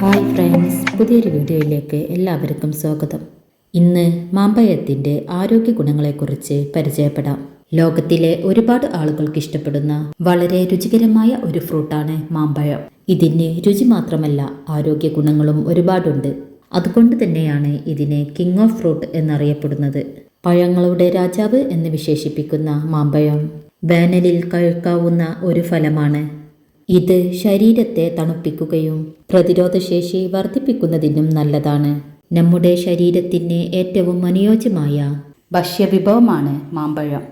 Hi friends, പുതിയൊരു വീഡിയോയിലേക്ക് എല്ലാവർക്കും സ്വാഗതം. ഇന്ന് മാമ്പഴത്തിൻ്റെ ആരോഗ്യ ഗുണങ്ങളെക്കുറിച്ച് പരിചയപ്പെടാം. ലോകത്തിലെ ഒരുപാട് ആളുകൾക്ക് ഇഷ്ടപ്പെടുന്ന വളരെ രുചികരമായ ഒരു ഫ്രൂട്ടാണ് മാമ്പഴം. ഇതിന് രുചി മാത്രമല്ല, ആരോഗ്യ ഗുണങ്ങളും ഒരുപാടുണ്ട്. അതുകൊണ്ട് തന്നെയാണ് ഇതിനെ കിങ് ഓഫ് ഫ്രൂട്ട് എന്നറിയപ്പെടുന്നത്. പഴങ്ങളുടെ രാജാവ് എന്ന് വിശേഷിപ്പിക്കുന്ന മാമ്പഴം വേനലിൽ കഴിക്കാവുന്ന ഒരു ഫലമാണ്. ഇത് ശരീരത്തെ തണുപ്പിക്കുകയും പ്രതിരോധശേഷി വർദ്ധിപ്പിക്കുന്നതിനും നല്ലതാണ്. നമ്മുടെ ശരീരത്തിന് ഏറ്റവും അനുയോജ്യമായ ഭക്ഷ്യവിഭവമാണ് മാമ്പഴം.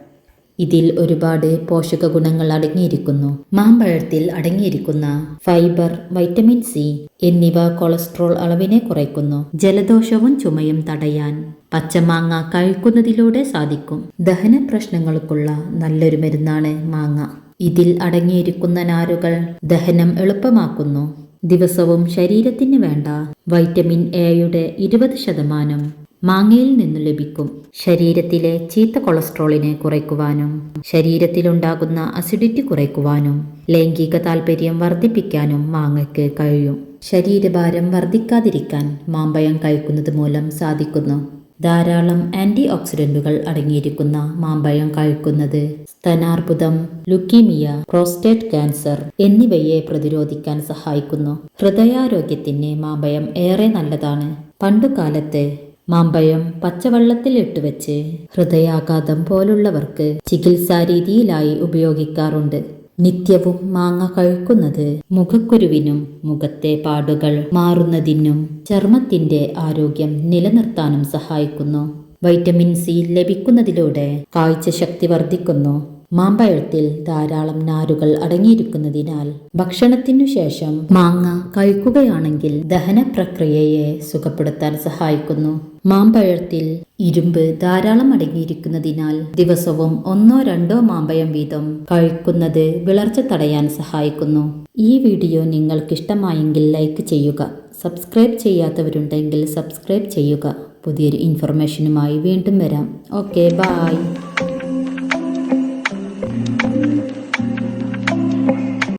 ഇതിൽ ഒരുപാട് പോഷക ഗുണങ്ങൾ അടങ്ങിയിരിക്കുന്നു. മാമ്പഴത്തിൽ അടങ്ങിയിരിക്കുന്ന ഫൈബർ, വൈറ്റമിൻ സി എന്നിവ കൊളസ്ട്രോൾ അളവിനെ കുറയ്ക്കുന്നു. ജലദോഷവും ചുമയും തടയാൻ പച്ചമാങ്ങ കഴിക്കുന്നതിലൂടെ സാധിക്കും. ദഹന പ്രശ്നങ്ങൾക്കുള്ള നല്ലൊരു മരുന്നാണ് മാങ്ങ. ഇതിൽ അടങ്ങിയിരിക്കുന്ന നാരുകൾ ദഹനം എളുപ്പമാക്കുന്നു. ദിവസവും ശരീരത്തിന് വേണ്ട വൈറ്റമിൻ എയുടെ 20% മാങ്ങയിൽ നിന്നു ലഭിക്കും. ശരീരത്തിലെ ചീത്ത കൊളസ്ട്രോളിനെ കുറയ്ക്കുവാനും ശരീരത്തിലുണ്ടാകുന്ന അസിഡിറ്റി കുറയ്ക്കുവാനും ലൈംഗിക താൽപര്യം വർദ്ധിപ്പിക്കാനും മാങ്ങയ്ക്ക് കഴിയും. ശരീരഭാരം വർദ്ധിക്കാതിരിക്കാൻ മാമ്പഴം കഴിക്കുന്നത് മൂലം സാധിക്കുന്നു. ധാരാളം ആൻറ്റി ഓക്സിഡന്റുകൾ അടങ്ങിയിരിക്കുന്ന മാമ്പഴം കഴിക്കുന്നത് സ്തനാർബുദം, ലുക്കീമിയ, പ്രോസ്റ്റേറ്റ് ക്യാൻസർ എന്നിവയെ പ്രതിരോധിക്കാൻ സഹായിക്കുന്നു. ഹൃദയാരോഗ്യത്തിന് മാമ്പഴം ഏറെ നല്ലതാണ്. പണ്ടുകാലത്ത് മാമ്പഴം പച്ചവെള്ളത്തിൽ ഇട്ടുവെച്ച് ഹൃദയാഘാതം പോലുള്ളവർക്ക് ചികിത്സാരീതിയിലായി ഉപയോഗിക്കാറുണ്ട്. നിത്യവും മാങ്ങ കഴിക്കുന്നത് മുഖക്കുരുവിനും മുഖത്തെ പാടുകൾ മാറുന്നതിനും ചർമ്മത്തിന്റെ ആരോഗ്യം നിലനിർത്താനും സഹായിക്കുന്നു. വൈറ്റമിൻ സി ലഭിക്കുന്നതിലൂടെ കാഴ്ചശക്തി വർദ്ധിക്കുന്നു. മാമ്പഴത്തിൽ ധാരാളം നാരുകൾ അടങ്ങിയിരിക്കുന്നതിനാൽ ഭക്ഷണത്തിനു ശേഷം മാങ്ങ കഴിക്കുകയാണെങ്കിൽ ദഹന പ്രക്രിയയെ സുഖപ്പെടുത്താൻ സഹായിക്കുന്നു. മാമ്പഴത്തിൽ ഇരുമ്പ് ധാരാളം അടങ്ങിയിരിക്കുന്നതിനാൽ ദിവസവും 1-2 മാമ്പഴം വീതം കഴിക്കുന്നത് വിളർച്ച തടയാൻ സഹായിക്കുന്നു. ഈ വീഡിയോ നിങ്ങൾക്ക് ഇഷ്ടമായെങ്കിൽ ലൈക്ക് ചെയ്യുക. സബ്സ്ക്രൈബ് ചെയ്യാത്തവരുണ്ടെങ്കിൽ സബ്സ്ക്രൈബ് ചെയ്യുക. പുതിയൊരു ഇൻഫർമേഷനുമായി വീണ്ടും വരാം. Okay, by.